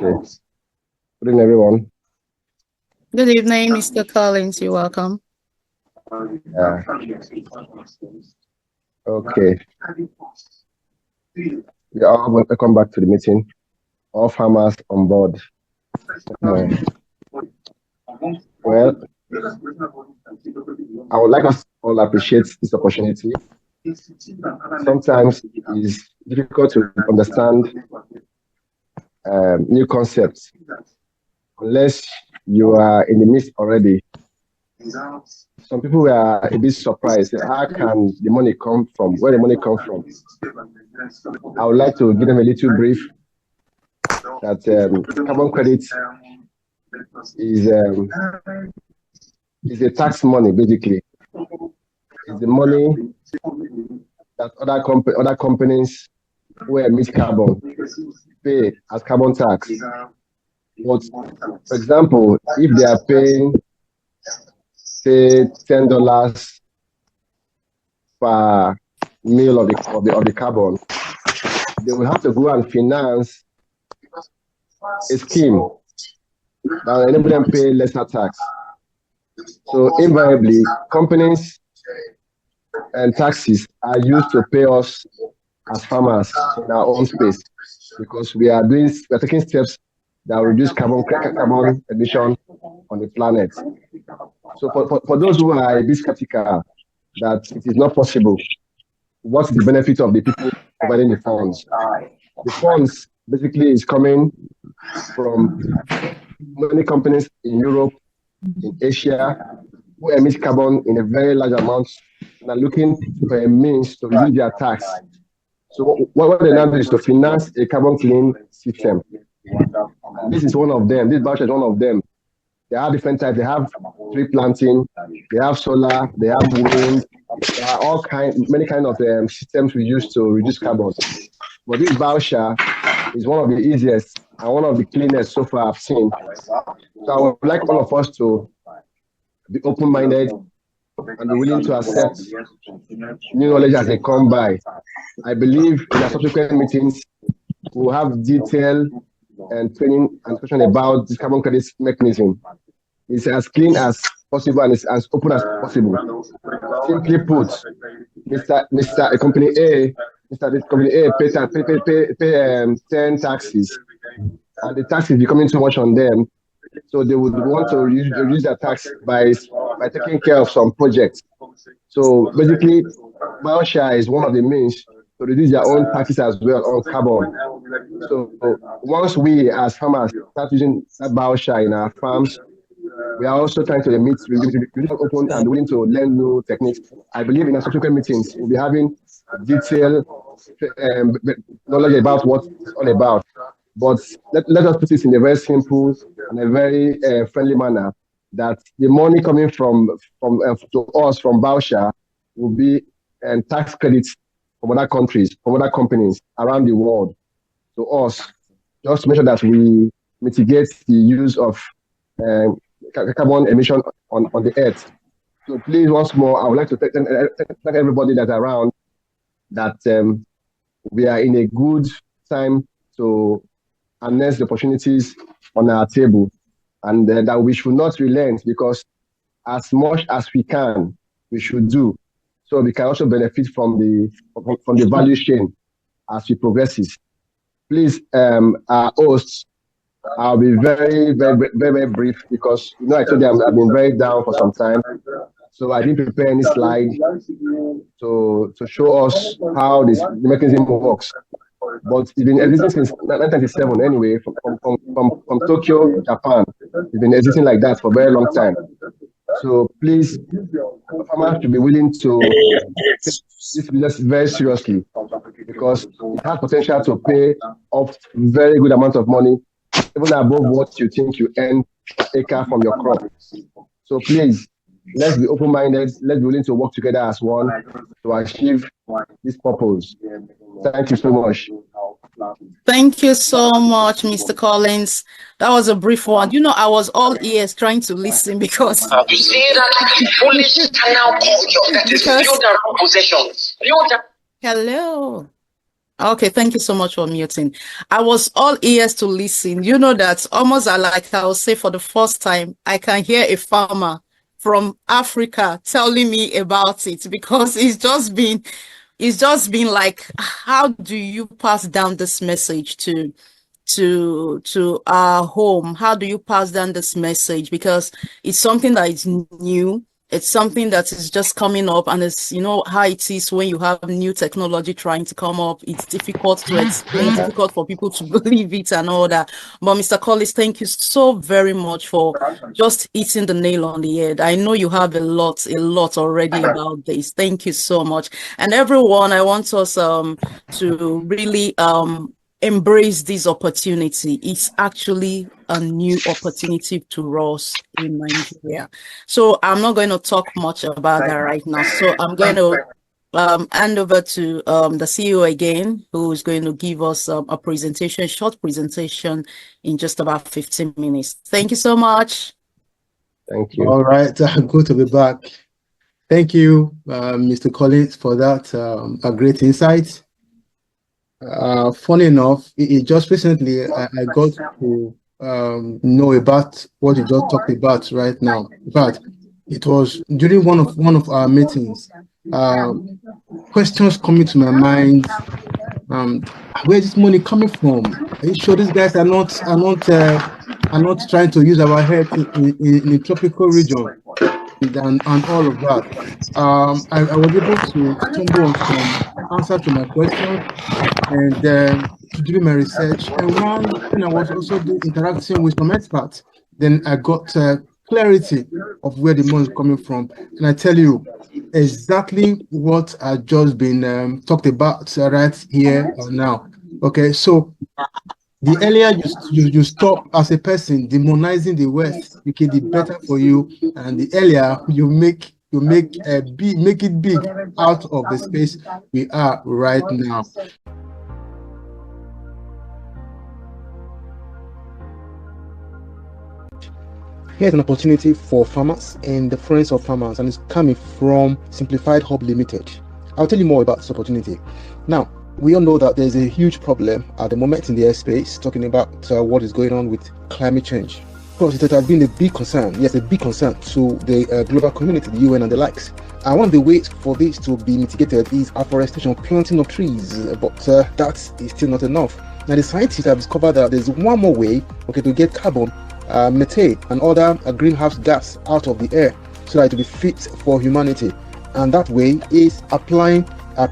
Okay. Good evening, everyone. Good evening, Mr. Collins. You're welcome. Okay. We are all welcome back to the meeting. All farmers on board. Well, I would like us all appreciate this opportunity. Sometimes it's difficult to understand new concepts unless you are in the midst already. Some people were a bit surprised. How can the money come from? Where the money come from? I would like to give them a little brief that carbon credit is a tax money, basically. It's the money that other companies who emit carbon pay as carbon tax. But for example, if they are paying, say, $10 per mil of the carbon, they will have to go and finance a scheme that will enable them pay lesser tax. So invariably, companies and taxes are used to pay us as farmers in our own space, because we are taking steps that will reduce carbon emission on the planet. So for those who are a bit skeptical that it is not possible, what's the benefit of the people providing the funds? The funds basically is coming from many companies in Europe, in Asia, who emit carbon in a very large amount and are looking for a means to reduce their tax. So what they now do is to finance a carbon clean system. This is one of them. This Biochar is one of them. They have different types. They have tree planting, they have solar, they have wind. There are many kind of systems we use to reduce carbon. But this Biochar is one of the easiest and one of the cleanest so far I've seen. So I would like all of us to be open-minded and be willing to accept new knowledge as they come by. I believe in the subsequent meetings, we'll have detailed and training and discussion about this carbon credit mechanism. It's as clean as possible and it's as open as possible. Simply put, Mr. Company A pay 10 taxes, and the tax is becoming too much on them. So they would want to reduce their tax by taking care of some projects. So basically, Biochar is one of the means to reduce their own taxes as well on carbon. So once we as farmers start using that Biochar in our farms, we are also trying to meet open and willing to learn new techniques. I believe in our subsequent meetings, we'll be having detailed knowledge about what it's all about. But let us put this in a very simple and a very friendly manner, that the money coming to us from Biochar will be tax credits from other countries, from other companies around the world to us, just to make sure that we mitigate the use of carbon emission on the earth. So please, once more, I would like to thank everybody that's around, that we are in a good time to harness the opportunities on our table, and that we should not relent, because as much as we can, we should do, so we can also benefit from the value chain as we progresses. Please, our hosts, I'll be very, very, very, very brief, because I told you I've been very down for some time. So I didn't prepare any slide to show us how the mechanism works. But it's been existing since 1997 anyway, from Tokyo, Japan. It's been existing like that for a very long time. So please, farmers should be willing to take this business very seriously, because it has potential to pay off very good amount of money, even above what you think you earn per acre from your crop. So please, let's be open-minded, let's be willing to work together as one to achieve this purpose. Thank you so much. Thank you so much, Mr. Collins. That was a brief one. I was all ears trying to listen, because you see that foolish canal culture that is built around possessions. Hello. Okay, thank you so much for muting. I was all ears to listen. You know that almost like I will say for the first time, I can hear a farmer from Africa telling me about it, because it's just been like, how do you pass down this message to our home? How do you pass down this message? Because it's something that is new. It's something that is just coming up, and it's, you know how it is when you have new technology trying to come up. It's difficult to explain, difficult for people to believe it and all that. But Mr. Collis, thank you so very much for just hitting the nail on the head. I know you have a lot already about this. Thank you so much. And everyone, I want us to really embrace this opportunity. It's actually a new opportunity to us in Nigeria. So I'm not going to talk much about that right now. So I'm going to hand over to the CEO again, who is going to give us a presentation, short presentation in just about 15 minutes. Thank you so much. Thank you. All right, good to be back. Thank you, Mr. Collins, for that a great insight. Funny enough, it just recently I got to know about what you just talked about right now. In fact, it was during one of our meetings. Questions coming to my mind. Where is this money coming from? Are you sure these guys are not trying to use our head in a tropical region? And all of that. I was able to stumble on some answers to my question, and to do my research. And when I was also interacting with some experts, then I got clarity of where the money is coming from. And I tell you exactly what I just been talked about right here and now. Okay, so the earlier you stop as a person demonizing the West, okay, the better for you, and the earlier you make it big out of the space we are right now. Here's an opportunity for farmers and the friends of farmers, and it's coming from Simplified Hub Limited. I'll tell you more about this opportunity. Now, we all know that there's a huge problem at the moment in the airspace, talking about what is going on with climate change. Of course, it has been a big concern, yes, a big concern to the global community, the UN and the likes. And one of the ways for this to be mitigated is afforestation, planting of trees, but that is still not enough. Now, the scientists have discovered that there's one more way, okay, to get carbon, methane, and other greenhouse gas out of the air so that it will be fit for humanity. And that way is applying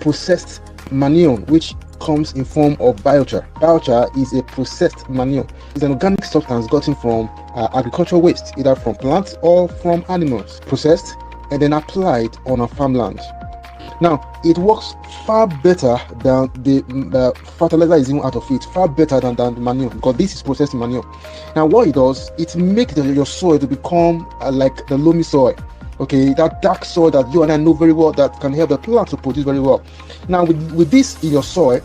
processed manure, which comes in form of biochar. Biochar is a processed manure. It's an organic substance gotten from agricultural waste, either from plants or from animals, processed and then applied on a farmland. Now, it works far better than the fertilizer is even out of it, far better than the manure, because this is processed manure. Now, what it does, it makes your soil to become like the loamy soil. Okay, that dark soil that you and I know very well, that can help the plant to produce very well. Now, with this in your soil,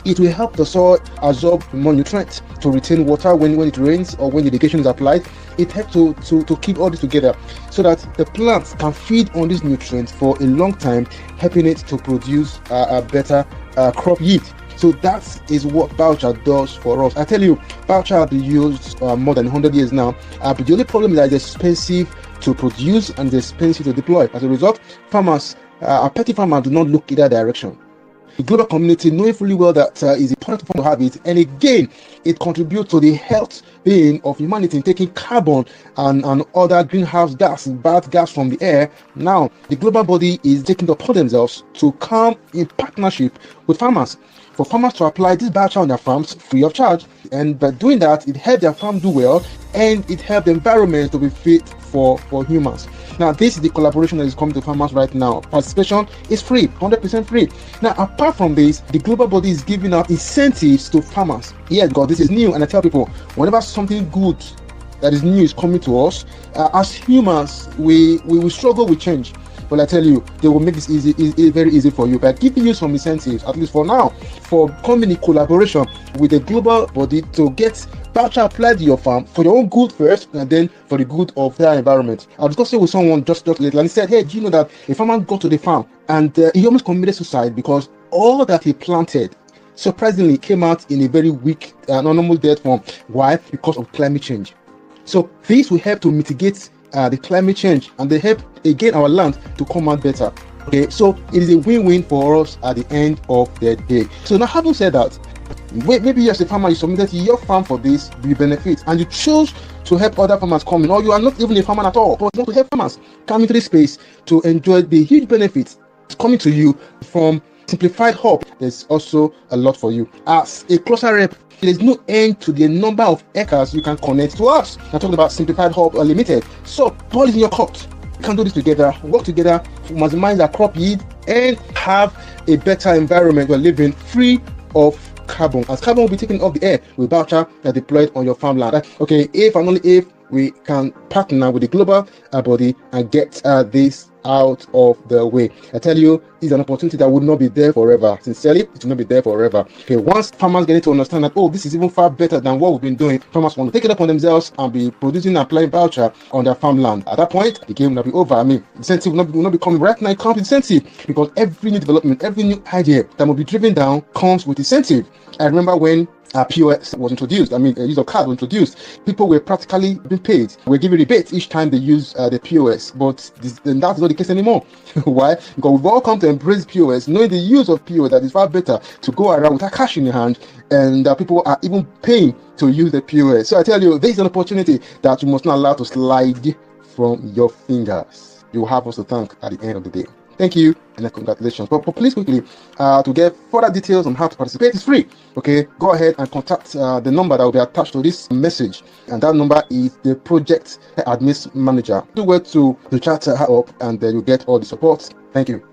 it will help the soil absorb more nutrients, to retain water when it rains or when irrigation is applied. It helps to keep all this together so that the plants can feed on these nutrients for a long time, helping it to produce a better crop yield. So that is what biochar does for us. I tell you, biochar has been used more than 100 years now, but the only problem is that it's expensive to produce and it's expensive to deploy. As a result, farmers, petty farmers, do not look in that direction. The global community knowing fully well that is important to have it, and again, it contributes to the health being of humanity in taking carbon and other greenhouse gas, bad gas from the air. Now, the global body is taking it upon themselves to come in partnership with farmers, for farmers to apply this biochar on their farms free of charge. And by doing that, it helps their farm do well, and it helps the environment to be fit for humans. Now, this is the collaboration that is coming to farmers right now. Participation is free, 100% free. Now, apart from this, the global body is giving out incentives to farmers. Yes, because this is new, and I tell people, whenever something good that is new is coming to us, as humans, we will struggle with change. But I tell you, they will make this very easy for you by giving you some incentives, at least for now, for coming in collaboration with the global body to get biochar applied to your farm for your own good first, and then for the good of their environment. I was discussing with someone just lately, and he said, hey, do you know that a farmer got to the farm and he almost committed suicide because all that he planted surprisingly came out in a very weak normal death form. Why? Because of climate change. So this will help to mitigate the climate change, and they help again our land to come out better. Okay, so it is a win-win for us at the end of the day. So now, having said that, maybe as a farmer you submitted your farm for this, you benefit, and you choose to help other farmers come in, or you are not even a farmer at all, but you want to help farmers come into this space to enjoy the huge benefits coming to you from Simplified Hub. There's also a lot for you. As a closer rep, there's no end to the number of acres you can connect to us. I'm talking about Simplified Hub Limited. So ball is in your court. We can do this together, work together to maximize our crop yield and have a better environment. We're living free of carbon, as carbon will be taken off the air with Biochar that deployed on your farmland. Okay, if and only if we can partner with the global body and get this out of the way. I tell you, it's an opportunity that would not be there forever. Sincerely, it will not be there forever. Okay, once farmers get to understand that, oh, this is even far better than what we've been doing, farmers want to take it upon themselves and be producing and applying Biochar on their farmland. At that point, the game will not be over. I mean, incentive will not be coming right now. It comes with incentive, because every new development, every new idea that will be driven down comes with incentive. I remember when POS was introduced, use of card was introduced, people were practically being paid. We're giving rebates each time they use the POS, but that's not the case anymore. Why? Because we've all come to embrace POS, knowing the use of POS, that is far better to go around with a cash in your hand, and people are even paying to use the POS. So I tell you, this is an opportunity that you must not allow to slide from your fingers. You will have us to thank at the end of the day. Thank you and congratulations. But please quickly, to get further details on how to participate, it's free. Okay, go ahead and contact the number that will be attached to this message, and that number is the project admin manager. Do well to chat her up, and then you get all the support. Thank you.